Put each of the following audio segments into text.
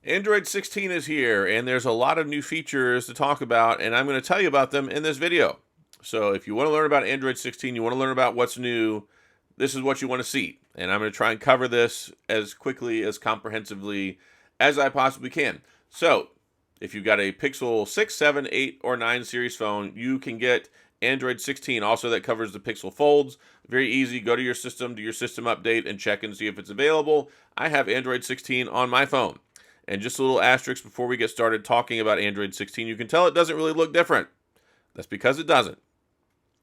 Android 16 is here, and there's a lot of new features to talk about, and I'm going to tell you about them in this video. So if you want to learn about Android 16, you want to learn about what's new, this is what you want to see. And I'm going to try and cover this as quickly, as comprehensively as I possibly can. So if you've got a Pixel 6, 7, 8, or 9 series phone, you can get Android 16. Also, that covers the Pixel Folds. Very easy. Go to your system, do your system update, and check and see if it's available. I have Android 16 on my phone. And just a little asterisk before we get started talking about Android 16, you can tell it doesn't really look different. That's because it doesn't.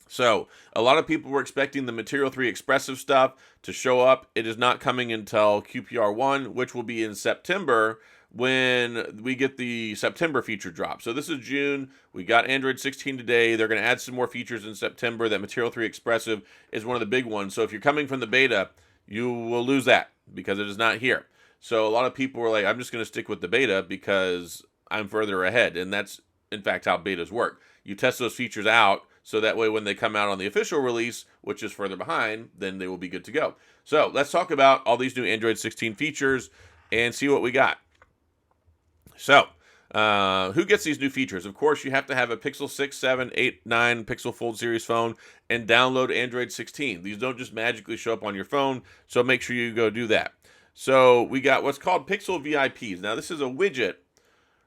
So, a lot of people were expecting the Material 3 expressive stuff to show up. It is not coming until QPR1, which will be in September when we get the September feature drop. So this is June. We got Android 16 today. They're going to add some more features in September. That Material 3 expressive is one of the big ones. So if you're coming from the beta, you will lose that because it is not here. So a lot of people were like, I'm just going to stick with the beta because I'm further ahead. And that's, in fact, how betas work. You test those features out so that way when they come out on the official release, which is further behind, then they will be good to go. So let's talk about all these new Android 16 features and see what we got. So, who gets these new features? Of course, you have to have a Pixel 6, 7, 8, 9 Pixel Fold series phone and download Android 16. These don't just magically show up on your phone, so make sure you go do that. So we got what's called Pixel VIPs. Now, this is a widget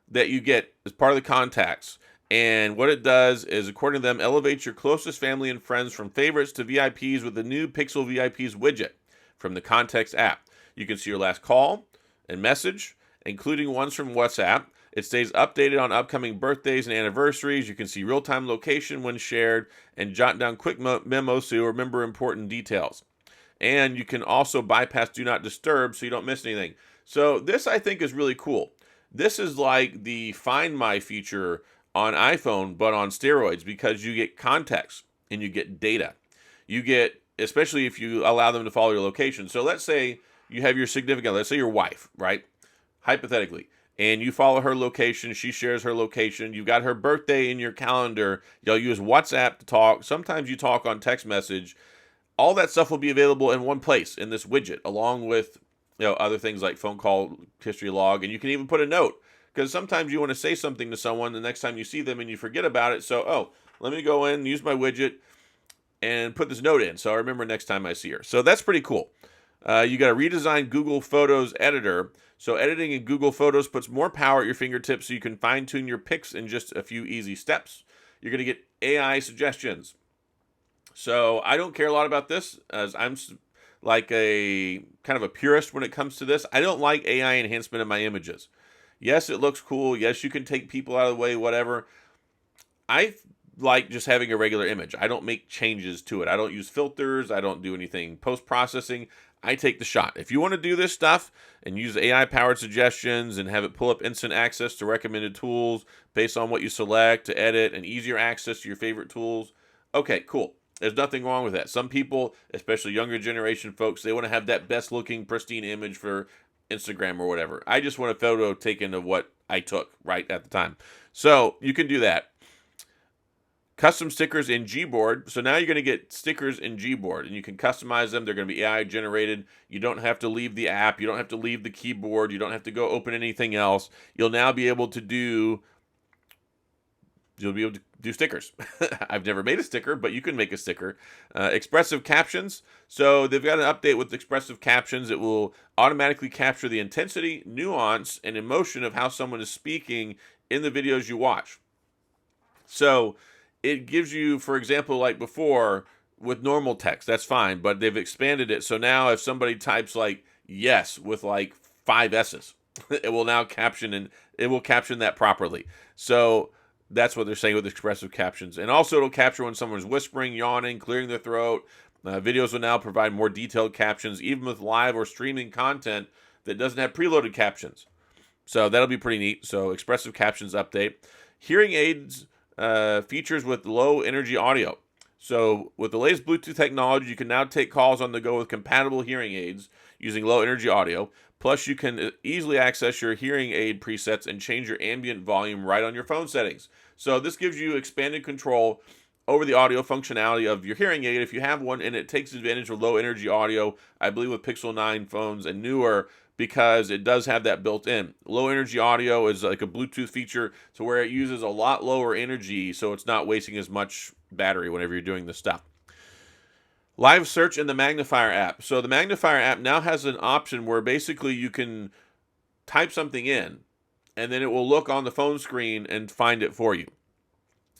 that you get as part of the contacts. And what it does is, according to them, elevates your closest family and friends from favorites to VIPs with the new Pixel VIPs widget from the Contacts app. You can see your last call and message, including ones from WhatsApp. It stays updated on upcoming birthdays and anniversaries. You can see real-time location when shared and jot down quick memos so you remember important details. And you can also bypass Do Not Disturb so you don't miss anything. So this, I think, is really cool. This is like the Find My feature on iPhone, but on steroids, because you get context and you get data. You get, especially if you allow them to follow your location. So let's say you have your significant, let's say your wife, right? Hypothetically, and you follow her location, she shares her location, you've got her birthday in your calendar, you'll use WhatsApp to talk, sometimes you talk on text message. All that stuff will be available in one place in this widget, along with other things like phone call history log, and you can even put a note, because sometimes you want to say something to someone the next time you see them and you forget about it, so, let me go in, use my widget, and put this note in, so I remember next time I see her. So that's pretty cool. You got a redesigned Google Photos editor. So editing in Google Photos puts more power at your fingertips so you can fine-tune your pics in just a few easy steps. You're going to get AI suggestions. So I don't care a lot about this, as I'm like a kind of a purist when it comes to this. I don't like AI enhancement of my images. Yes, it looks cool. Yes, you can take people out of the way, whatever. I like just having a regular image. I don't make changes to it. I don't use filters. I don't do anything post-processing. I take the shot. If you want to do this stuff and use AI-powered suggestions and have it pull up instant access to recommended tools based on what you select to edit and easier access to your favorite tools, okay, cool. There's nothing wrong with that. Some people, especially younger generation folks, they want to have that best-looking, pristine image for Instagram or whatever. I just want a photo taken of what I took right at the time. So you can do that. Custom stickers in Gboard. So now you're going to get stickers in Gboard, and you can customize them. They're going to be AI generated. You don't have to leave the app. You don't have to leave the keyboard. You don't have to go open anything else. You'll now be able to do stickers. I've never made a sticker, but you can make a sticker. Expressive captions. So they've got an update with expressive captions. It will automatically capture the intensity, nuance, and emotion of how someone is speaking in the videos you watch. So it gives you, for example, like before with normal text, that's fine, but they've expanded it. So now if somebody types like yes with like 5 S's, it will now caption, and it will caption that properly. So that's what they're saying with expressive captions. And also it'll capture when someone's whispering, yawning, clearing their throat. Videos will now provide more detailed captions, even with live or streaming content that doesn't have preloaded captions. So that'll be pretty neat. So expressive captions update. Hearing aids features with low energy audio. So with the latest Bluetooth technology, you can now take calls on the go with compatible hearing aids using low energy audio. Plus, you can easily access your hearing aid presets and change your ambient volume right on your phone settings. So this gives you expanded control over the audio functionality of your hearing aid if you have one, and it takes advantage of low energy audio. I believe with Pixel 9 phones and newer, because it does have that built in. Low energy audio is like a Bluetooth feature to where it uses a lot lower energy, so it's not wasting as much battery whenever you're doing this stuff. Live search in the magnifier app. So the magnifier app now has an option where basically you can type something in and then it will look on the phone screen and find it for you.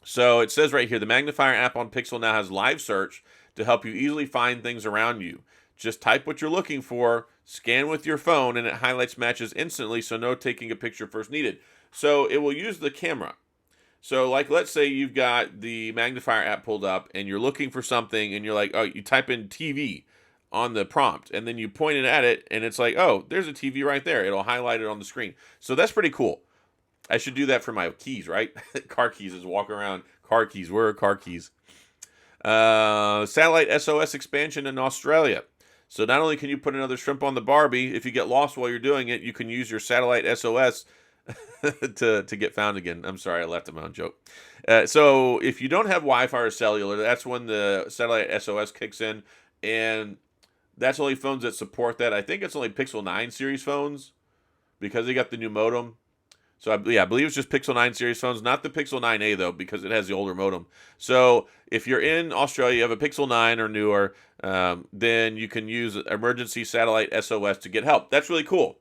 So it says right here, the magnifier app on Pixel now has live search to help you easily find things around you. Just type what you're looking for, scan with your phone, and it highlights matches instantly, so no taking a picture first needed. So it will use the camera. So like, let's say you've got the magnifier app pulled up and you're looking for something and you're like, oh, you type in TV on the prompt and then you point it at it and it's like, oh, there's a TV right there. It'll highlight it on the screen. So that's pretty cool. I should do that for my keys, right? Car keys is walk around. Car keys. Where are car keys? Satellite SOS expansion in Australia. So not only can you put another shrimp on the Barbie, if you get lost while you're doing it, you can use your satellite SOS to get found again. I'm sorry, I left my own joke. So if you don't have Wi-Fi or cellular, that's when the satellite SOS kicks in, and that's only phones that support that. I think it's only Pixel 9 series phones because they got the new modem. So I believe it's just Pixel 9 series phones, not the Pixel 9a though, because it has the older modem. So if you're in Australia, you have a Pixel 9 or newer, then you can use emergency satellite SOS to get help. That's really cool.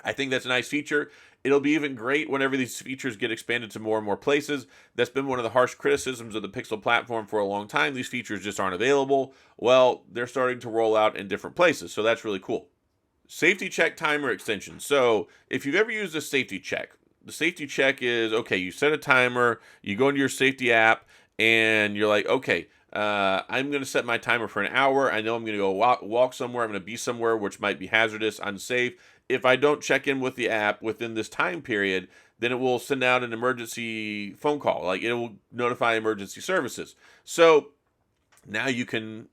I think that's a nice feature. It'll be even great whenever these features get expanded to more and more places. That's been one of the harsh criticisms of the Pixel platform for a long time. These features just aren't available. Well, they're starting to roll out in different places, so that's really cool. Safety check timer extension. So if you've ever used a safety check, the safety check is, okay, you set a timer, you go into your safety app, and you're like, okay, I'm going to set my timer for an hour. I know I'm going to go walk somewhere. I'm going to be somewhere which might be hazardous, unsafe. If I don't check in with the app within this time period, then it will send out an emergency phone call. Like, it will notify emergency services. So now you can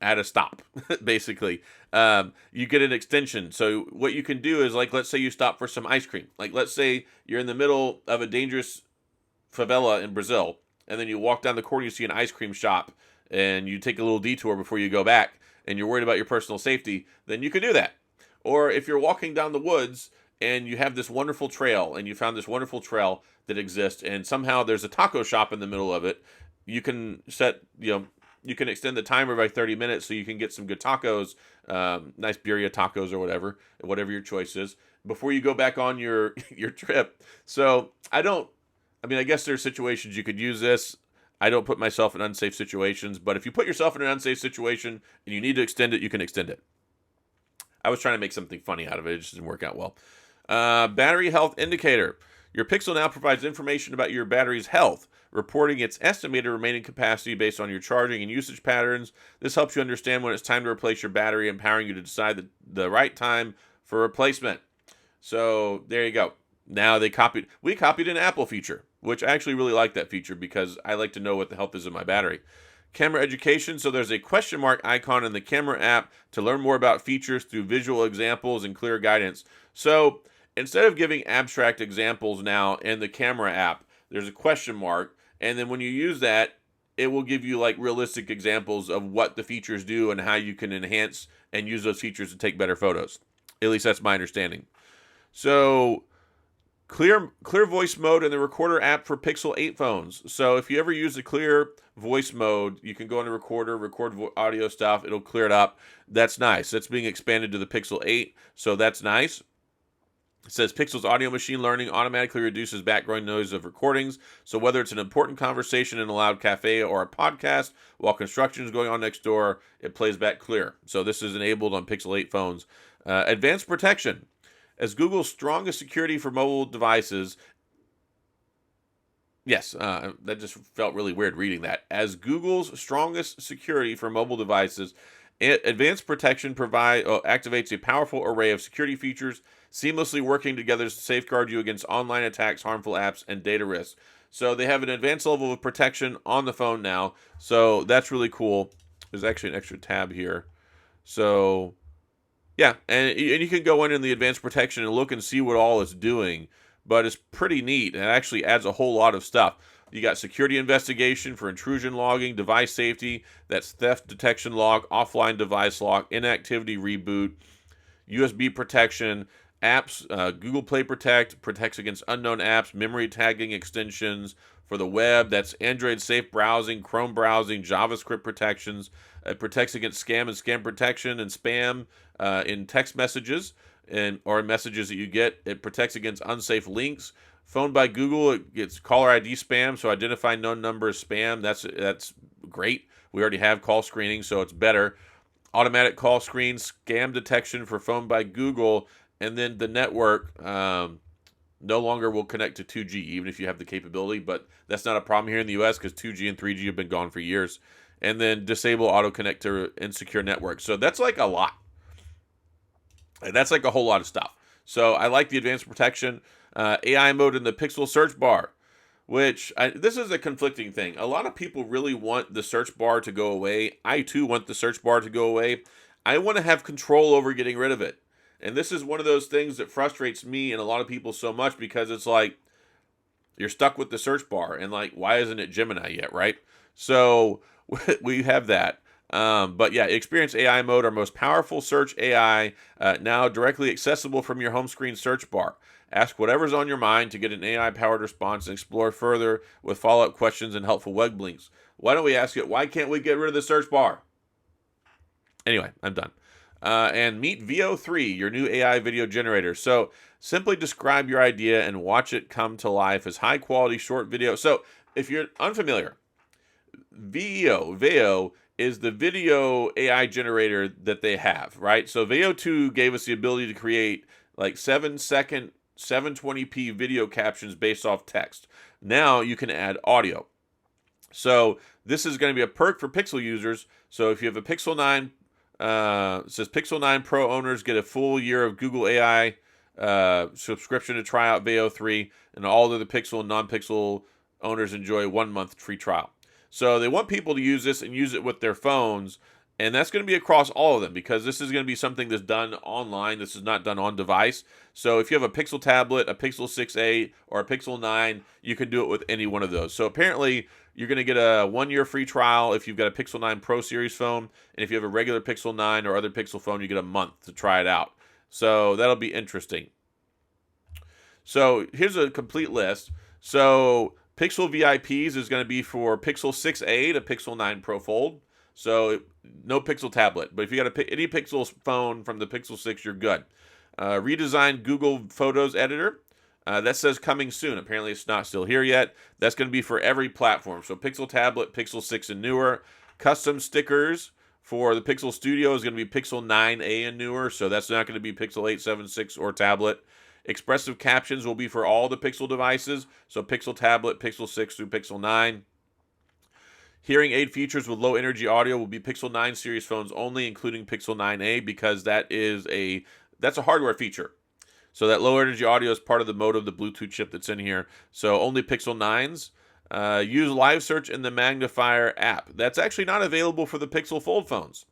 add a stop, basically. You get an extension. So what you can do is, like, let's say you stop for some ice cream. Like, let's say you're in the middle of a dangerous favela in Brazil, and then you walk down the corner, you see an ice cream shop, and you take a little detour before you go back, and you're worried about your personal safety, then you can do that. Or if you're walking down the woods and you have this wonderful trail and you found this wonderful trail that exists and somehow there's a taco shop in the middle of it, you can you can extend the timer by 30 minutes so you can get some good tacos, nice birria tacos or whatever your choice is, before you go back on your trip. So I guess there's situations you could use this. I don't put myself in unsafe situations, but if you put yourself in an unsafe situation and you need to extend it, you can extend it. I was trying to make something funny out of it. It just didn't work out well. Battery health indicator. Your Pixel now provides information about your battery's health, reporting its estimated remaining capacity based on your charging and usage patterns. This helps you understand when it's time to replace your battery, empowering you to decide the right time for replacement. So there you go. Now we copied an Apple feature, which I actually really like that feature because I like to know what the health is of my battery. Camera education. So there's a question mark icon in the camera app to learn more about features through visual examples and clear guidance. So instead of giving abstract examples now in the camera app, there's a question mark. And then when you use that, it will give you like realistic examples of what the features do and how you can enhance and use those features to take better photos. At least that's my understanding. So clear voice mode in the recorder app for Pixel 8 phones. So if you ever use the clear voice mode, you can go into recorder, record audio stuff. It'll clear it up. That's nice. That's being expanded to the Pixel 8. So that's nice. It says Pixel's audio machine learning automatically reduces background noise of recordings. So whether it's an important conversation in a loud cafe or a podcast while construction is going on next door, it plays back clear. So this is enabled on Pixel 8 phones. Advanced protection. As Google's strongest security for mobile devices, that just felt really weird reading that. As Google's strongest security for mobile devices, advanced protection activates a powerful array of security features, seamlessly working together to safeguard you against online attacks, harmful apps, and data risks. So they have an advanced level of protection on the phone now. So that's really cool. There's actually an extra tab here. So yeah, and you can go in the advanced protection and look and see what all it's doing, but it's pretty neat, and it actually adds a whole lot of stuff. You got security investigation for intrusion logging, device safety, that's theft detection log, offline device log, inactivity reboot. USB protection, apps, Google Play Protect protects against unknown apps, memory tagging extensions for the web. That's Android safe browsing, Chrome browsing, JavaScript protections. It protects against scam protection and spam in text messages or messages that you get. It protects against unsafe links. Phone by Google, it gets caller ID spam, so identify known number as spam. That's great. We already have call screening, so it's better. Automatic call screen, scam detection for phone by Google, and then the network no longer will connect to 2G, even if you have the capability, but that's not a problem here in the US because 2G and 3G have been gone for years. And then disable auto connect to insecure networks. So that's like a lot. That's like a whole lot of stuff. So I like the advanced protection. AI mode in the Pixel search bar, this is a conflicting thing. A lot of people really want the search bar to go away. I too want the search bar to go away. I want to have control over getting rid of it. And this is one of those things that frustrates me and a lot of people so much because it's like you're stuck with the search bar and like, why isn't it Gemini yet, right? So we have that. But yeah, experience AI mode, our most powerful search AI, now directly accessible from your home screen search bar. Ask whatever's on your mind to get an AI-powered response and explore further with follow-up questions and helpful web links. Why don't we ask it, why can't we get rid of the search bar? Anyway, I'm done. And meet VO3, your new AI video generator. So simply describe your idea and watch it come to life as high-quality short video. So if you're unfamiliar, VO is the video AI generator that they have, right? So VO2 gave us the ability to create like 7-second 720p video captions based off text. Now you can add audio. So this is going to be a perk for Pixel users. So if you have a Pixel 9, it says Pixel 9 Pro owners get a full year of Google AI subscription to try out Veo 3, and all of the Pixel and non-Pixel owners enjoy 1 month free trial. So they want people to use this and use it with their phones, and that's going to be across all of them because this is going to be something that's done online. This is not done on device. So if you have a Pixel tablet, a Pixel 6a, or a Pixel 9, you can do it with any one of those. So apparently you're going to get a 1 year free trial if you've got a Pixel 9 Pro Series phone, and if you have a regular Pixel 9 or other Pixel phone, you get a month to try it out. So that'll be interesting. So here's a complete list. So Pixel VIPs is going to be for Pixel 6a to Pixel 9 Pro Fold. So no Pixel tablet, but if you got any Pixel phone from the Pixel 6, you're good. Redesigned Google Photos editor. That says coming soon. Apparently it's not still here yet. That's going to be for every platform. So Pixel tablet, Pixel 6 and newer. Custom stickers for the Pixel Studio is going to be Pixel 9a and newer. So that's not going to be Pixel 8, 7, 6 or tablet. Expressive captions will be for all the Pixel devices. So Pixel tablet, Pixel 6 through Pixel 9. Hearing aid features with low energy audio will be Pixel 9 series phones only, including Pixel 9a, because that's a hardware feature. So that low energy audio is part of the modem, the Bluetooth chip that's in here. So only Pixel 9s. Use live search in the magnifier app. That's actually not available for the Pixel Fold phones.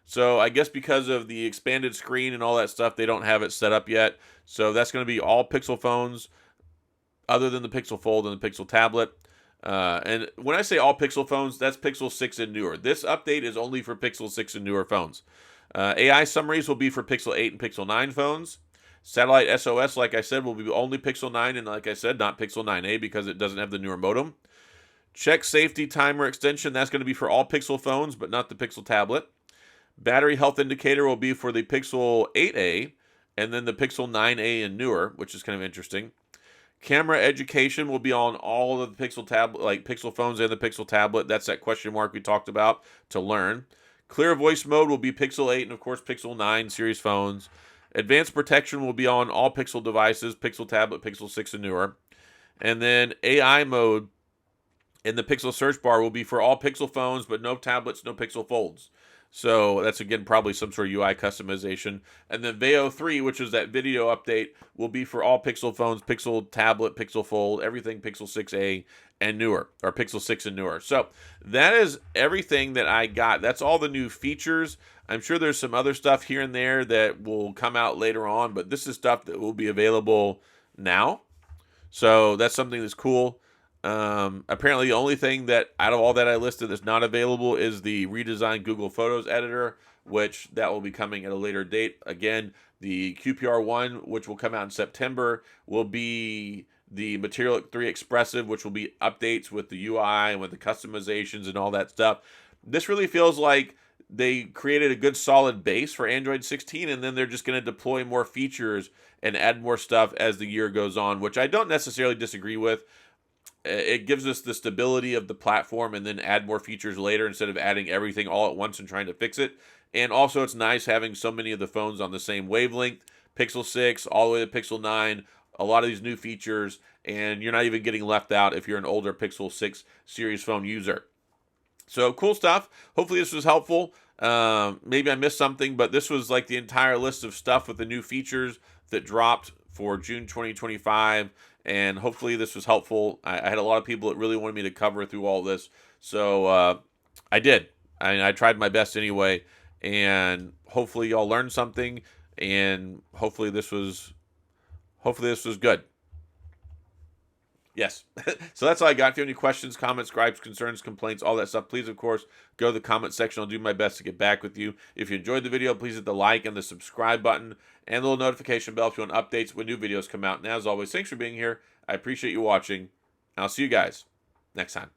So I guess because of the expanded screen and all that stuff, they don't have it set up yet. So that's going to be all Pixel phones other than the Pixel Fold and the Pixel tablet. And when I say all Pixel phones, that's Pixel 6 and newer. This update is only for Pixel 6 and newer phones. AI summaries will be for Pixel 8 and Pixel 9 phones. Satellite SOS, like I said, will be only Pixel 9, and like I said, not Pixel 9a because it doesn't have the newer modem. Check safety timer extension, that's going to be for all Pixel phones, but not the Pixel tablet. Battery health indicator will be for the Pixel 8a, and then the Pixel 9a and newer, which is kind of interesting. Camera education will be on all of the Pixel tablet, like Pixel phones and the Pixel tablet. That's that question mark we talked about to learn. Clear voice mode will be Pixel 8 and, of course, Pixel 9 series phones. Advanced protection will be on all Pixel devices, Pixel tablet, Pixel 6 and newer. And then AI mode in the Pixel search bar will be for all Pixel phones, but no tablets, no Pixel folds. So that's, again, probably some sort of UI customization. And then Veo 3, which is that video update, will be for all Pixel phones, Pixel tablet, Pixel Fold, everything Pixel 6a and newer, or Pixel 6 and newer. So that is everything that I got. That's all the new features. I'm sure there's some other stuff here and there that will come out later on, but this is stuff that will be available now. So that's something that's cool. Apparently the only thing that out of all that I listed that's not available is the redesigned Google Photos editor, which that will be coming at a later date. Again, the QPR1, which will come out in September, will be the Material 3 Expressive, which will be updates with the UI and with the customizations and all that stuff. This really feels like they created a good solid base for Android 16, and then they're just going to deploy more features and add more stuff as the year goes on, which I don't necessarily disagree with. It gives us the stability of the platform and then add more features later instead of adding everything all at once and trying to fix it. And also, it's nice having so many of the phones on the same wavelength. Pixel 6 all the way to Pixel 9, a lot of these new features, and you're not even getting left out if you're an older Pixel 6 series phone user. So cool stuff. Hopefully this was helpful. Maybe I missed something, but this was like the entire list of stuff with the new features that dropped for June 2025. And hopefully this was helpful. I had a lot of people that really wanted me to cover through all this. So I did. I tried my best anyway. And hopefully y'all learned something. And hopefully this was good. Yes. So that's all I got. If you have any questions, comments, gripes, concerns, complaints, all that stuff, please, of course, go to the comment section. I'll do my best to get back with you. If you enjoyed the video, please hit the like and the subscribe button and the little notification bell if you want updates when new videos come out. And as always, thanks for being here. I appreciate you watching. And I'll see you guys next time.